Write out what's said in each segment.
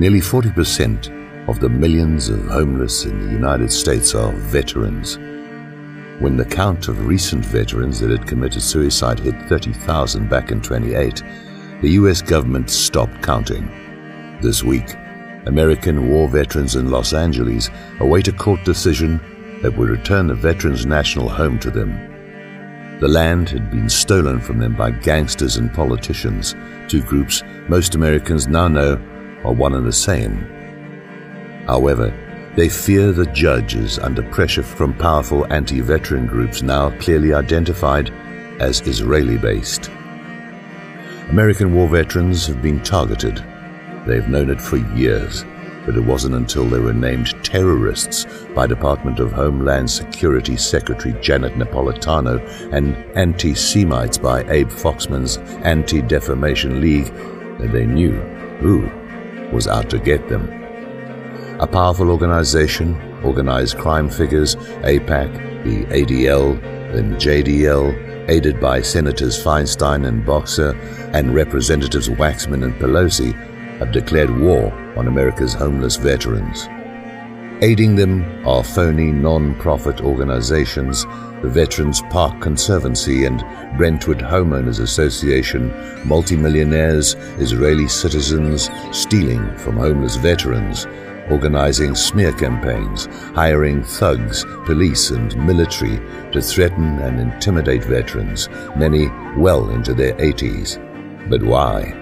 Nearly 40% of the millions of homeless in the United States are veterans. When the count of recent veterans that had committed suicide hit 30,000 back in 2008, the U.S. government stopped counting. This week, American war veterans in Los Angeles await a court decision that would return the veterans' national home to them. The land had been stolen from them by gangsters and politicians, two groups most Americans now know are one and the same. However, they fear the judge is under pressure from powerful anti-veteran groups now clearly identified as Israeli-based. American war veterans have been targeted. They've known it for years, but it wasn't until they were named terrorists by Department of Homeland Security Secretary Janet Napolitano and anti-Semites by Abe Foxman's Anti-Defamation League that they knew who was out to get them. A powerful organization, organized crime figures, AIPAC, the ADL, then JDL, aided by Senators Feinstein and Boxer and Representatives Waxman and Pelosi, have declared war on America's homeless veterans. Aiding them are phony non-profit organizations, the Veterans Park Conservancy and Brentwood Homeowners Association, multimillionaires, Israeli citizens stealing from homeless veterans, organizing smear campaigns, hiring thugs, police and military to threaten and intimidate veterans, many well into their 80s. But why?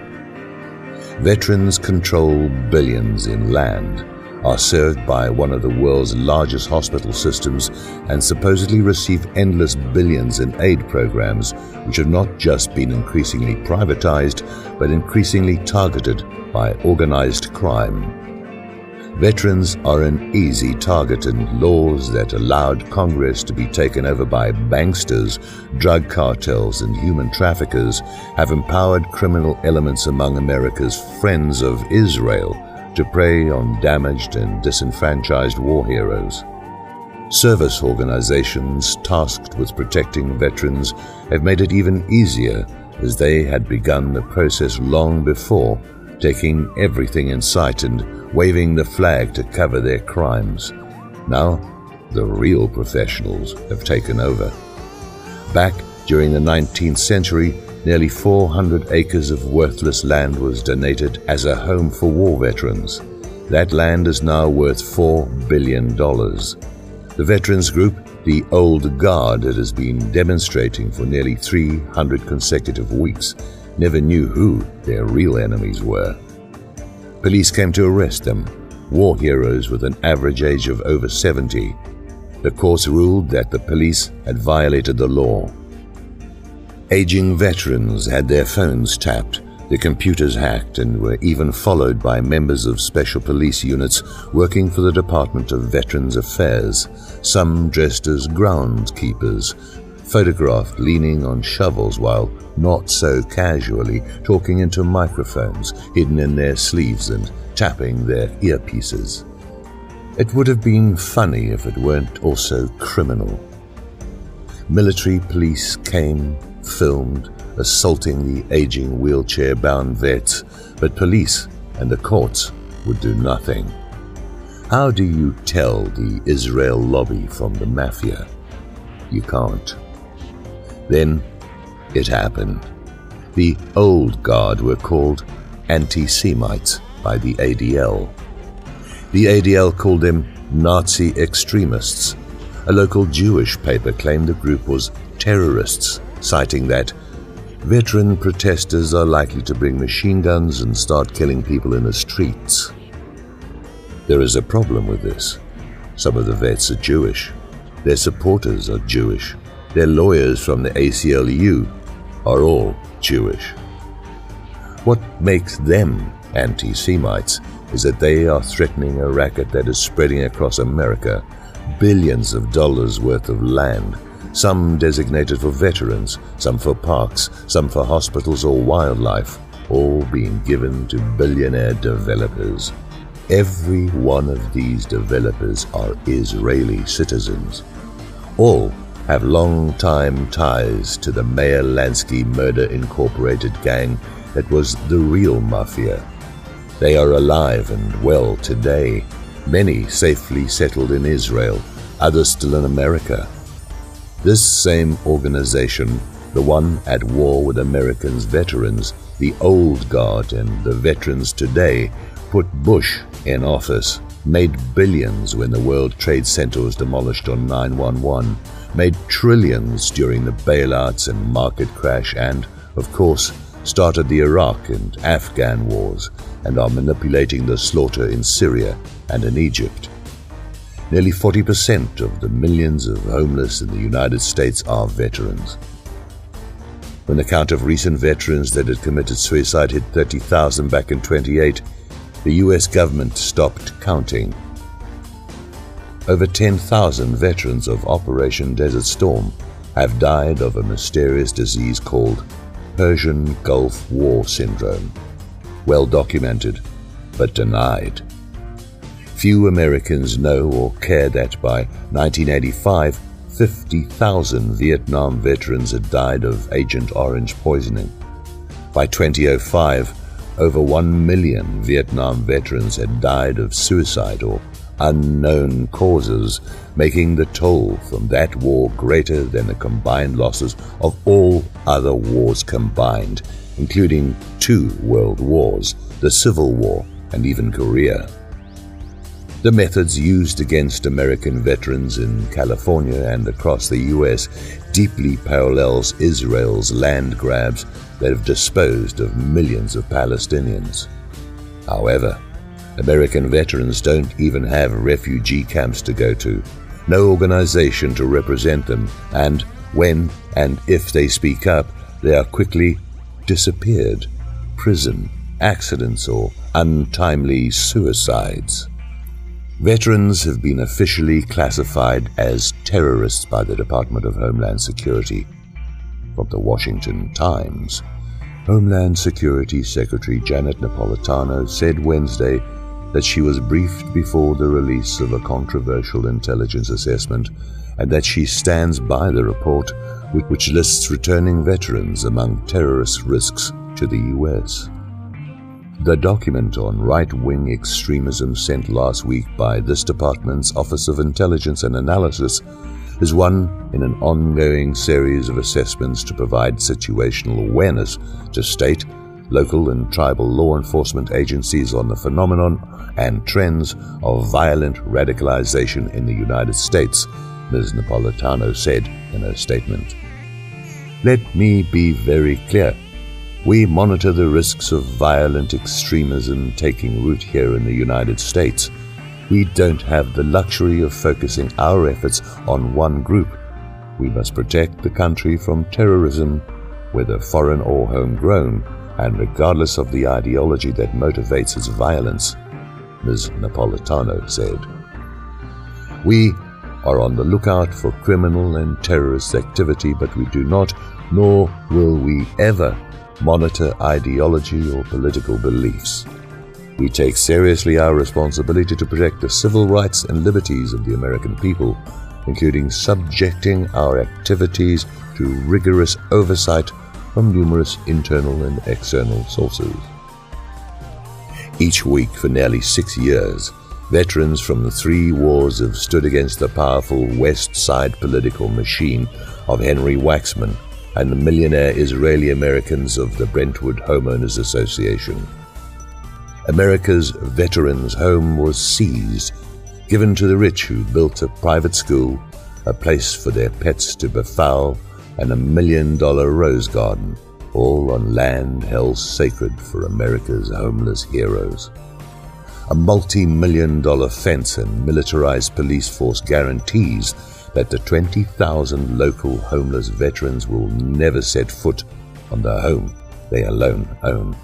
Veterans control billions in land, are served by one of the world's largest hospital systems, and supposedly receive endless billions in aid programs which have not just been increasingly privatized, but increasingly targeted by organized crime. Veterans are an easy target, and laws that allowed Congress to be taken over by banksters, drug cartels, and human traffickers have empowered criminal elements among America's friends of Israel to prey on damaged and disenfranchised war heroes. Service organizations tasked with protecting veterans have made it even easier, as they had begun the process long before, taking everything in sight and waving the flag to cover their crimes. Now, the real professionals have taken over. Back during the 19th century, nearly 400 acres of worthless land was donated as a home for war veterans. That land is now worth $4 billion. The veterans group, the Old Guard, that has been demonstrating for nearly 300 consecutive weeks, never knew who their real enemies were. Police came to arrest them, war heroes with an average age of over 70. The courts ruled that the police had violated the law. Aging veterans had their phones tapped, their computers hacked, and were even followed by members of special police units working for the Department of Veterans Affairs, some dressed as groundskeepers, photographed leaning on shovels while not so casually talking into microphones hidden in their sleeves and tapping their earpieces. It would have been funny if it weren't also criminal. Military police came, filmed, assaulting the aging wheelchair-bound vets, but police and the courts would do nothing. How do you tell the Israel lobby from the mafia? You can't. Then it happened. The Old Guard were called anti-Semites by the ADL. The ADL called them Nazi extremists. A local Jewish paper claimed the group was terrorists, citing that veteran protesters are likely to bring machine guns and start killing people in the streets. There is a problem with this. Some of the vets are Jewish. Their supporters are Jewish. Their lawyers from the ACLU are all Jewish. What makes them anti-Semites is that they are threatening a racket that is spreading across America, billions of dollars worth of land, some designated for veterans, some for parks, some for hospitals or wildlife, all being given to billionaire developers. Every one of these developers are Israeli citizens. All have long-time ties to the Meyer Lansky Murder Incorporated gang that was the real mafia. They are alive and well today, many safely settled in Israel, others still in America. This same organization, the one at war with Americans' veterans, the old guard and the veterans today, put Bush in office, made billions when the World Trade Center was demolished on 9/11, made trillions during the bailouts and market crash, and, of course, started the Iraq and Afghan wars, and are manipulating the slaughter in Syria and in Egypt. Nearly 40% of the millions of homeless in the United States are veterans. When the count of recent veterans that had committed suicide hit 30,000 back in 28, the U.S. government stopped counting. Over 10,000 veterans of Operation Desert Storm have died of a mysterious disease called Persian Gulf War Syndrome, well documented but denied. Few Americans know or care that by 1985, 50,000 Vietnam veterans had died of Agent Orange poisoning. By 2005, over 1 million Vietnam veterans had died of suicide or unknown causes, making the toll from that war greater than the combined losses of all other wars combined, including 2 world wars, the Civil War, and even Korea. The methods used against American veterans in California and across the U.S. deeply parallels Israel's land grabs that have disposed of millions of Palestinians. However, American veterans don't even have refugee camps to go to, no organization to represent them, and when and if they speak up, they are quickly disappeared, prison, accidents, or untimely suicides. Veterans have been officially classified as terrorists by the Department of Homeland Security. From the Washington Times, Homeland Security Secretary Janet Napolitano said Wednesday that she was briefed before the release of a controversial intelligence assessment and that she stands by the report which lists returning veterans among terrorist risks to the U.S. The document on right-wing extremism sent last week by this department's Office of Intelligence and Analysis is one in an ongoing series of assessments to provide situational awareness to state, local and tribal law enforcement agencies on the phenomenon and trends of violent radicalization in the United States, Ms. Napolitano said in her statement. Let me be very clear. We monitor the risks of violent extremism taking root here in the United States. We don't have the luxury of focusing our efforts on one group. We must protect the country from terrorism, whether foreign or homegrown, and regardless of the ideology that motivates its violence, Ms. Napolitano said. We are on the lookout for criminal and terrorist activity, but we do not, nor will we ever, monitor ideology or political beliefs. We take seriously our responsibility to protect the civil rights and liberties of the American people, including subjecting our activities to rigorous oversight from numerous internal and external sources. Each week for nearly 6 years, veterans from the 3 wars have stood against the powerful West Side political machine of Henry Waxman and the millionaire Israeli Americans of the Brentwood Homeowners Association. America's Veterans Home was seized, given to the rich who built a private school, a place for their pets to befoul, and $1 million rose garden, all on land held sacred for America's homeless heroes. A multi-million-dollar fence and militarized police force guarantees that the 20,000 local homeless veterans will never set foot on the home they alone own.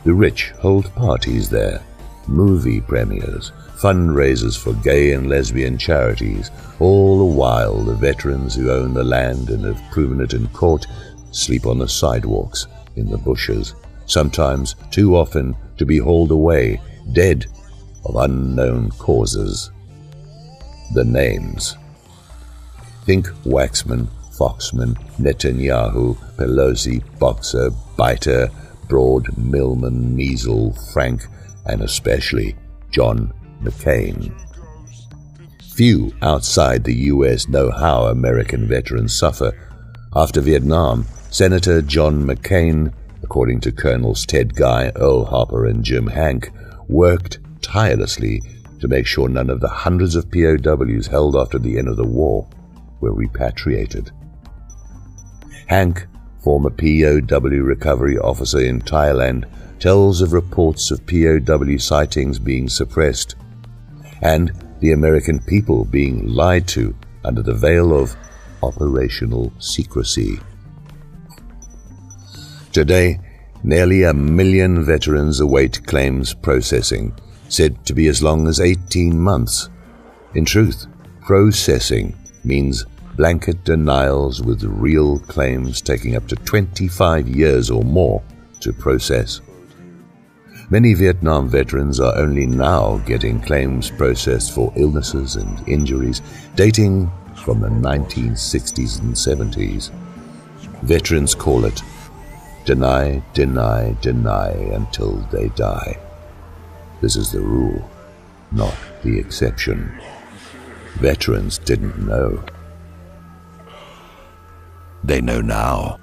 The rich hold parties there, movie premieres, fundraisers for gay and lesbian charities, all the while the veterans who own the land and have proven it in court sleep on the sidewalks, in the bushes, sometimes too often to be hauled away, dead of unknown causes. The names. Think Waxman, Foxman, Netanyahu, Pelosi, Boxer, Beiter, Broad, Millman, Mizel, Frank, and especially John McCain. Few outside the U.S. know how American veterans suffer. After Vietnam, Senator John McCain, according to Colonels Ted Guy, Earl Harper, and Jim Hanke, worked tirelessly to make sure none of the hundreds of POWs held after the end of the war were repatriated. Hanke, former POW recovery officer in Thailand, tells of reports of POW sightings being suppressed and the American people being lied to under the veil of operational secrecy. Today, nearly 1 million veterans await claims processing, said to be as long as 18 months. In truth, processing means blanket denials with real claims taking up to 25 years or more to process. Many Vietnam veterans are only now getting claims processed for illnesses and injuries dating from the 1960s and 70s. Veterans call it deny, deny, deny until they die. This is the rule, not the exception. Veterans didn't know. They know now.